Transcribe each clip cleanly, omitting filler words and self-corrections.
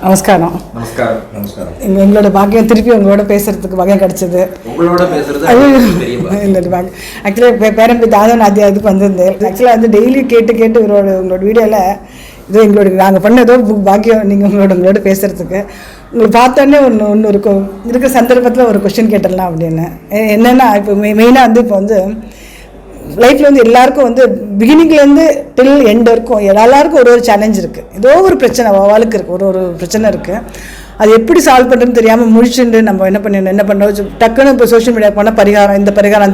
நமஸ்காரம். நமஸ்காரம். நமஸ்காரம். எங்களோட பாக்கியம் திருப்பி உங்களோட பேசுறதுக்கு பாக்கியம் கிடைச்சது. உங்களோட பேசுறது இல்லை ஆக்சுவலாக பேரம்பி தாதன் அதுக்கு வந்திருந்தேன். ஆக்சுவலாக வந்து டெய்லி கேட்டு உங்களோட வீடியோவில் இது எங்களோட நாங்கள் பண்ண ஏதோ பாக்கியம் நீங்கள் உங்களோட பேசுகிறதுக்கு. உங்களை பார்த்தோன்னே ஒன்று இருக்கிற சந்தர்ப்பத்தில் ஒரு கொஸ்டின் கேட்டுடலாம் அப்படின்னு. என்னென்னா இப்போ மெயினாக வந்து இப்போ வந்து லைஃப்பில் வந்து எல்லாருக்கும் வந்து பிகினிங்லேருந்து டில் எண்ட் இருக்கும் எல்லாருக்கும் ஒரு சேலஞ்ச் இருக்குது. ஏதோ ஒரு பிரச்சனை அவளுக்கு இருக்குது, ஒரு பிரச்சனை இருக்குது. அது எப்படி சால்வ் பண்ணுறதுன்னு தெரியாமல் முழிச்சுட்டு நம்ம என்ன பண்ணுறோம் டக்குன்னு இப்போ சோஷியல் மீடியா போனால் பரிகாரம் இந்த பரிகாரம்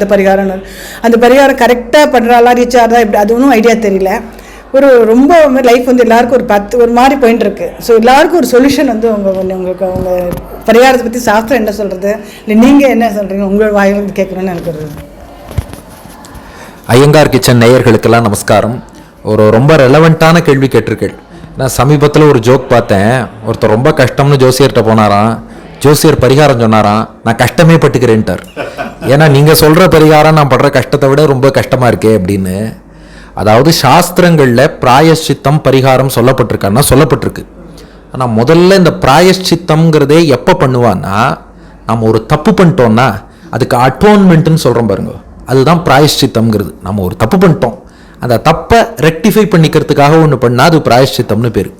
அந்த பரிகாரம் கரெக்டாக பண்ணுறாளா ரீச் ஆகிறதா இப்படி அது ஒன்றும் ஐடியா தெரியல. ரொம்ப லைஃப் வந்து எல்லாருக்கும் ஒரு மாதிரி போயிட்டு இருக்கு. ஸோ எல்லாருக்கும் ஒரு சொல்யூஷன் வந்து உங்களுக்கு அவங்க பரிகாரத்தை பற்றி சாஸ்திரம் என்ன சொல்கிறது, இல்லை நீங்கள் என்ன சொல்கிறீங்க, உங்களோட வாயிலிருந்து கேட்கணும்னு எனக்கு. ஐயங்கார் கிச்சன் நேயர்களுக்கெல்லாம் நமஸ்காரம். ரொம்ப ரெலவெண்ட்டான கேள்வி கேட்டிருக்கேன். நான் சமீபத்தில் ஒரு ஜோக் பார்த்தேன். ஒருத்தர் ரொம்ப கஷ்டம்னு ஜோசியர்கிட்ட போனாராம். ஜோசியர் பரிகாரம் சொன்னாராம், நான் கஷ்டமே பட்டுக்கிறேன்ட்டார். ஏன்னா நீங்கள் சொல்கிற பரிகாரம் நான் படுற கஷ்டத்தை விட ரொம்ப கஷ்டமாக இருக்கே அப்படின்னு. அதாவது சாஸ்திரங்களில் பிராயஷ்சித்தம் பரிகாரம் சொல்லப்பட்டிருக்கு. ஆனால் முதல்ல இந்த பிராயஷ்சித்தம்ங்கிறதே எப்போ பண்ணுவான்னா, நம்ம ஒரு தப்பு பண்ணிட்டோம்னா அதுக்கு அட்டோன்மெண்ட்டுன்னு சொல்கிறோம் பாருங்க, அதுதான் பிராயஷ்சித்தம்ங்கிறது. நம்ம ஒரு தப்பு பண்ணிட்டோம், அந்த தப்பை ரெக்டிஃபை பண்ணிக்கிறதுக்காக ஒன்று பண்ணால் அது பிராயஷ்சித்தம்னு பேர்.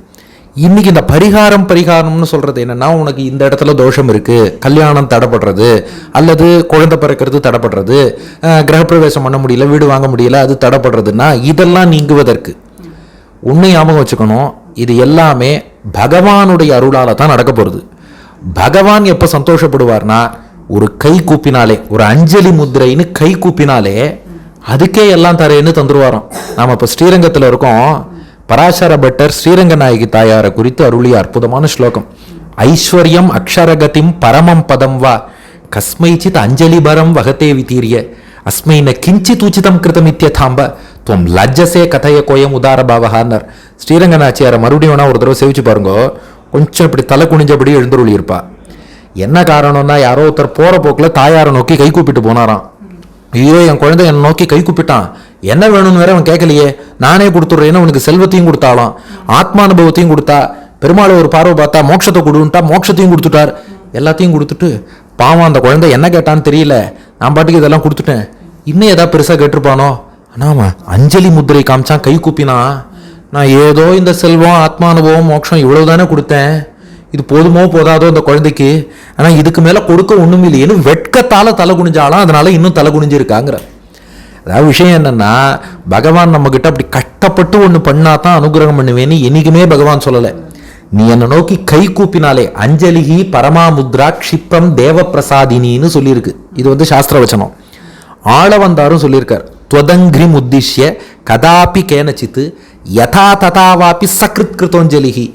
இன்றைக்கி இந்த பரிகாரம்னு சொல்கிறது என்னென்னா, உனக்கு இந்த இடத்துல தோஷம் இருக்குது, கல்யாணம் தடைப்படுறது, அல்லது குழந்தை பிறக்கிறது தடைப்படுறது, கிரகப்பிரவேசம் பண்ண முடியல, வீடு வாங்க முடியல, அது தடைப்படுறதுன்னா இதெல்லாம் நீங்குவதற்கு உண்மை ஞாபகம் வச்சுக்கணும். இது எல்லாமே பகவானுடைய அருளால் தான் நடக்க போகிறது. பகவான் எப்போ சந்தோஷப்படுவார்னா, ஒரு கை கூப்பினாலே, ஒரு அஞ்சலி முத்திரைன்னு கை கூப்பினாலே அதுக்கே எல்லாம் தரேன்னு தந்துருவாராம். நாம் இப்போ ஸ்ரீரங்கத்தில் இருக்கோம். பராசர பட்டர் ஸ்ரீரங்க நாயகி தாயாரை குறித்து அருளிய அற்புதமான ஸ்லோகம். ஐஸ்வர்யம் அக்ஷரகதிம் பரமம் பதம் வா கஸ்மைச்சித் அஞ்சலி பரம் வகத்தே விதீரிய அஸ்மைன கிஞ்சித் உச்சிதம் கிருதம் இத்தியதாம்ப துவம் லஜ்ஜசே கதைய கோயம் உதார பாவகான்னர். ஸ்ரீரங்க நாச்சியாரை மறுபடியும் வேணா ஒரு தடவை சேவிச்சு பாருங்க. கொஞ்சம் இப்படி தலை குனிஞ்சபடி எழுந்துருளி இருப்பா. என்ன காரணம்னா, யாரோ ஒருத்தர் போகிற போக்கில் தாயாரை நோக்கி கை கூப்பிட்டு போனாராம். ஐயோ, என் குழந்தை என்னை நோக்கி கை கூப்பிட்டான், என்ன வேணும்னு வேற அவன் கேட்கலையே, நானே கொடுத்துட்றேன்னு அவனுக்கு செல்வத்தையும் கொடுத்தாலாம், ஆத்மானுபவத்தையும் கொடுத்தா, பெருமாள் ஒரு பார்வை பார்த்தா மோட்சத்தை கொடுன்ட்டா, மோட்சத்தையும் கொடுத்துட்டார். எல்லாத்தையும் கொடுத்துட்டு பாவம் அந்த குழந்தை என்ன கேட்டான்னு தெரியல, நான் பாட்டுக்கு இதெல்லாம் கொடுத்துட்டேன், இன்னும் ஏதாவது பெருசாக கேட்டிருப்பானோ. ஆனால் அஞ்சலி முத்திரை காமிச்சான், கை கூப்பினா, நான் ஏதோ இந்த செல்வம் ஆத்மானுபவம் மோட்சம் இவ்வளவுதானே கொடுத்தேன், இது போதுமோ போதாதோ இந்த குழந்தைக்கு, ஆனால் இதுக்கு மேலே கொடுக்க ஒன்றும் இல்லையேன்னு வெட்கத்தால் தலை குனிஞ்சாலும் அதனால இன்னும் தலை குனிஞ்சிருக்காங்கிற. அதாவது விஷயம் என்னன்னா, பகவான் நம்மக்கிட்ட அப்படி கஷ்டப்பட்டு ஒன்று பண்ணாதான் அனுகிரகம் பண்ணுவேன்னு என்னைக்குமே பகவான் சொல்லலை. நீ என்னை நோக்கி கை கூப்பினாலே அஞ்சலிஹி பரமாமுத்ரா க்ஷிப்ரம் தேவ பிரசாதினின்னு சொல்லியிருக்கு. இது வந்து சாஸ்திர வச்சனம். ஆளவந்தாரும் சொல்லியிருக்கார், துவதங்கிரி முத்திஷ்ய கதாபி கேனச்சித்து யதா ததாவாபி சக்ருத் கிருத்தோஞ்சலிஹி.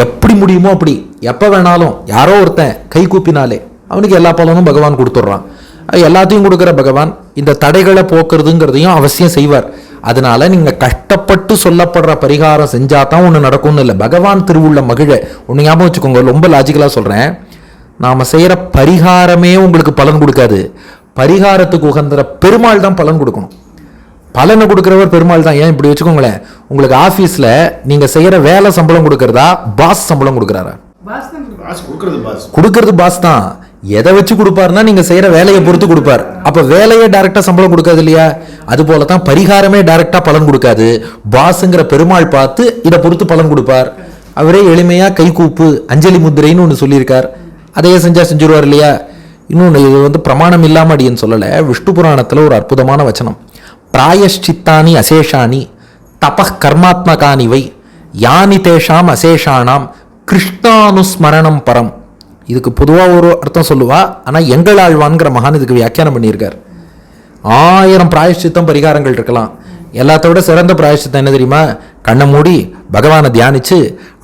எப்படி முடியுமோ அப்படி எப்போ வேணாலும் யாரோ ஒருத்தன் கை கூப்பினாலே அவனுக்கு எல்லா பலனும் பகவான் கொடுத்துட்றான். எல்லாத்தையும் கொடுக்குற பகவான் இந்த தடைகளை போக்குறதுங்கிறதையும் அவசியம் செய்வார். அதனால நீங்கள் கஷ்டப்பட்டு சொல்லப்படுற பரிகாரம் செஞ்சால் தான் ஒன்று நடக்கும்னு இல்லை. பகவான் திருவுள்ள மகிழ ஒன்று ஞாபகம் வச்சுக்கோங்க. ரொம்ப லாஜிக்கலாக சொல்கிறேன். நாம் செய்கிற பரிகாரமே உங்களுக்கு பலன் கொடுக்காது. பரிகாரத்துக்கு உகந்த பெருமாள் தான் பலன் கொடுக்கணும். பலனை கொடுக்குறவர் பெருமாள் தான். ஏன் இப்படி வச்சுக்கோங்களேன், உங்களுக்கு ஆஃபீஸில் நீங்கள் செய்கிற வேலை சம்பளம் கொடுக்கறதா, பாஸ் சம்பளம் கொடுக்குறாரா? கொடுக்கறது பாஸ் தான். எதை வச்சு கொடுப்பாருன்னா நீங்கள் செய்கிற வேலையை பொறுத்து கொடுப்பார். அப்போ வேலையே டைரெக்டாக சம்பளம் கொடுக்காது இல்லையா? அது போல தான் பரிகாரமே டைரெக்டாக பலன் கொடுக்காது. பாஸுங்கிற பெருமாள் பார்த்து இதை பொறுத்து பலன் கொடுப்பார். அவரே எளிமையாக கை கூப்பு அஞ்சலி முத்திரைன்னு ஒன்று சொல்லியிருக்கார். அதையே செஞ்சுருவார் இல்லையா? இன்னொன்று, இது வந்து பிரமாணம் இல்லாமல் அடின்னு சொல்லலை. விஷ்ணு புராணத்தில் ஒரு அற்புதமான வச்சனம், பிராயஷ்சித்தானி அசேஷானி தப கர்மாத்மகானி வை யானி தேஷாம் அசேஷானாம் கிருஷ்ணானுஸ்மரணம் பரம். இதுக்கு பொதுவாக ஒரு அர்த்தம் சொல்லுவா, ஆனால் எங்கள் ஆழ்வான்கிற மகான் இதுக்கு வியாக்கியானம் பண்ணியிருக்கார். 1000 பிராயஷ்சித்தம் பரிகாரங்கள் இருக்கலாம். எல்லாத்த விட சிறந்த பிராயஷ்சித்தம் என்ன தெரியுமா? கண்ணை மூடி பகவானை தியானிச்சு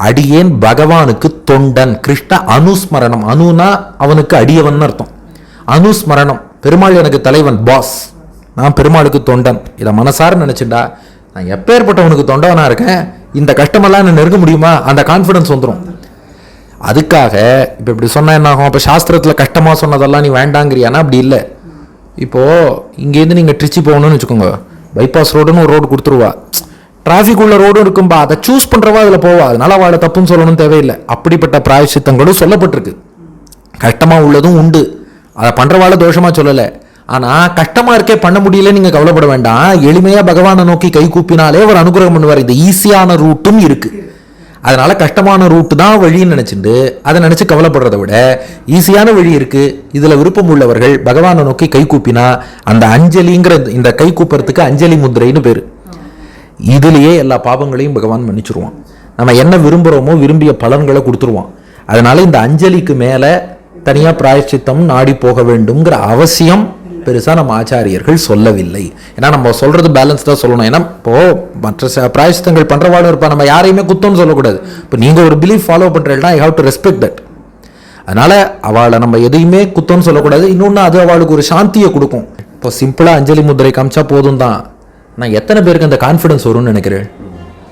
அடியேன் பகவானுக்கு தொண்டன், கிருஷ்ண அனுஸ்மரணம். அனுனா அவனுக்கு அடியவன் அர்த்தம். அனுஸ்மரணம், பெருமாள் எனக்கு தலைவன், பாஸ், நான் பெருமாளுக்கு தொண்டன். இதை மனசார நினைச்சுட்டா நான் எப்பேற்பட்டவனுக்கு தொண்டவனா இருக்கேன், இந்த கஷ்டமெல்லாம் என்ன நெருங்க முடியுமா, அந்த கான்ஃபிடன்ஸ் வந்துடும். அதுக்காக இப்போ இப்படி சொன்னா என்ன ஆகும்? அப்போ சாஸ்திரத்தில் கஷ்டமாக சொன்னதெல்லாம் நீ வேண்டாங்கிறியானா? அப்படி இல்லை. இப்போது இங்கேருந்து நீங்கள் ட்ரிச்சி போகணும்னு வச்சுக்கோங்க, பைபாஸ் ரோடுன்னு ஒரு ரோடு கொடுத்துருவா. டிராஃபிக் உள்ள ரோடும் இருக்கும்பா, அதை சூஸ் பண்றவா அதுல போவா, அதனால அவளை தப்புன்னு சொல்லணும் தேவையில்லை. அப்படிப்பட்ட பிராயச்சித்தங்களும் சொல்லப்பட்டிருக்கு. கஷ்டமா உள்ளதும் உண்டு, அதை பண்றவாள தோஷமா சொல்லலை. ஆனா கஷ்டமா இருக்கே பண்ண முடியல நீங்க கவலைப்பட வேண்டாம். எளிமையா பகவானை நோக்கி கை கூப்பினாலே அவர் அனுகிரகம் பண்ணுவார். இந்த ஈஸியான ரூட்டும் இருக்கு. அதனால கஷ்டமான ரூட்டு தான் வழின்னு நினைச்சுட்டு அதை நினைச்சு கவலைப்படுறதை விட ஈஸியான வழி இருக்கு, இதுல விருப்பம் உள்ளவர்கள் பகவானை நோக்கி கை கூப்பினா அந்த அஞ்சலிங்கிற இந்த கை கூப்புறதுக்கு அஞ்சலி முத்திரைன்னு பேரு. இதுலயே எல்லா பாவங்களையும் பகவான் மன்னிச்சிருவான். நம்ம என்ன விரும்புறோமோ விரும்பிய பலன்களை கொடுத்துருவான். அதனால இந்த அஞ்சலிக்கு மேல தனியா பிராயச்சித்தம் நாடி போக வேண்டும்ங்கிற அவசியம் பெருசா நம்ம ஆச்சாரியர்கள் சொல்லவில்லை. ஏன்னா நம்ம சொல்றது பேலன்ஸ்டா சொல்லணும். ஏன்னா இப்போ மற்ற பிராயச்சித்தங்கள் பண்றவாடும் இருப்பா, நம்ம யாரையுமே குத்தம்னு சொல்லக்கூடாது. இப்போ நீங்க ஒரு பிலீஃப் ஃபாலோ பண்றீங்கன்னா I have to respect that. அதனால அவளை நம்ம எதையுமே குத்தம்னு சொல்லக்கூடாது. இன்னொன்னு அது அவளுக்கு ஒரு சாந்தியை கொடுக்கும். இப்போ சிம்பிளா அஞ்சலி முத்திரை காமிச்சா போதும் தான். நான் எத்தனை பேருக்கு அந்த கான்ஃபிடன்ஸ் வரும்னு நினைக்கிறேன்.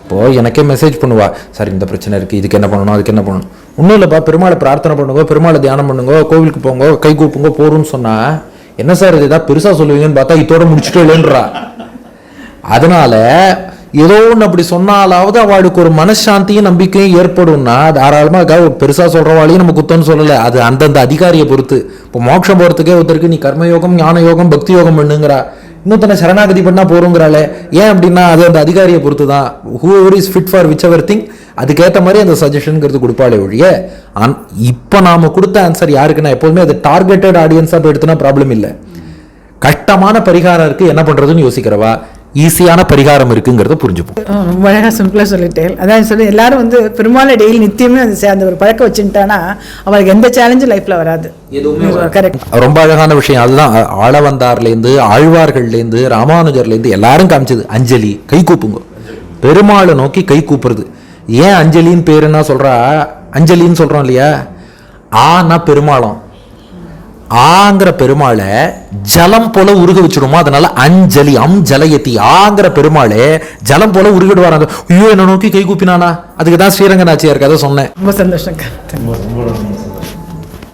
இப்போ எனக்கே மெசேஜ் பண்ணுவா, சார் இந்த பிரச்சனை இருக்குது, இதுக்கு என்ன பண்ணணும், அதுக்கு என்ன பண்ணணும். ஒன்றும் இல்லைப்பா, பெருமாளை பிரார்த்தனை பண்ணுங்க, பெருமாளை தியானம் பண்ணுங்க, கோவிலுக்கு போங்க, கை கூப்புங்க போறோம்னு சொன்னா என்ன சார் இது ஏதாவது பெருசா சொல்லுவீங்கன்னு பார்த்தா இதோட முடிச்சுட்டு இல்லைன்றா. அதனால ஏதோ ஒன்று அப்படி சொன்னாலாவது அவளுக்கு ஒரு மனசாந்தியும் நம்பிக்கையும் ஏற்படும்னா தாராளமாக பெருசா சொல்றவாளையும் நம்ம குத்தம்னு சொல்லலை. அது அந்தந்த அதிகாரியை பொறுத்து. இப்போ மோட்சம் போறதுக்கே ஒருத்தருக்கு நீ கர்மயோகம் ஞான யோகம் பக்தி யோகம் பண்ணுங்கிறா, இன்னொருத்தனை சரணாகதி பண்ணா போறோங்கிறாளே. ஏன் அப்படின்னா அது அந்த அதிகாரியை பொறுத்து தான். whoever is fit for whichever thing அதுக்கேற்ற மாதிரி அந்த சஜஷனுங்கிறது கொடுப்பாளே ஒழிய இப்போ நாம கொடுத்த ஆன்சர் யாருக்குன்னா எப்போதுமே அது டார்கெட்டட் ஆடியன்ஸா எடுத்துனா ப்ராப்ளம் இல்லை. கஷ்டமான பரிகாரம் இருக்கு என்ன பண்றதுன்னு யோசிக்கிறவா ஈஸியான பரிகாரம் இருக்குங்கிறத புரிஞ்சுப்போம். ரொம்ப அழகாக சிம்பிளாக சொல்லிட்டேன். அதான் சொல்லி எல்லாரும் வந்து பெருமாளை டெய்லி நித்தியமே அந்த ஒரு பழக்கம் வச்சுட்டானா அவளுக்கு எந்த சேலஞ்சும் லைஃப்ல வராது. கரெக்ட். ரொம்ப அழகான விஷயம் அதுதான். ஆளவந்தார்லேருந்து ஆழ்வார்கள்லேருந்து ராமானுஜர்லேருந்து எல்லாரும் காமிச்சது அஞ்சலி, கை கூப்புங்க, பெருமாளை நோக்கி கை கூப்புறது. ஏன் அஞ்சலின்னு பேருன்னா சொல்றா, அஞ்சலின்னு சொல்றோம் இல்லையா, ஆனா பெருமாளும் ஆங்கிற பெருமாளை ஜலம் போல உருக வச்சிடுமோ, அதனால அஞ்சலி அம் ஜலயத்தி ஆங்கிற பெருமாளே ஜலம் போல உருகிடுவார். ஐயோ என்ன நோக்கி கை கூப்பினானா, அதுக்கு தான் ஸ்ரீரங்கநாச்சியார் கதை சொன்னேன். ரொம்ப சந்தோஷம்.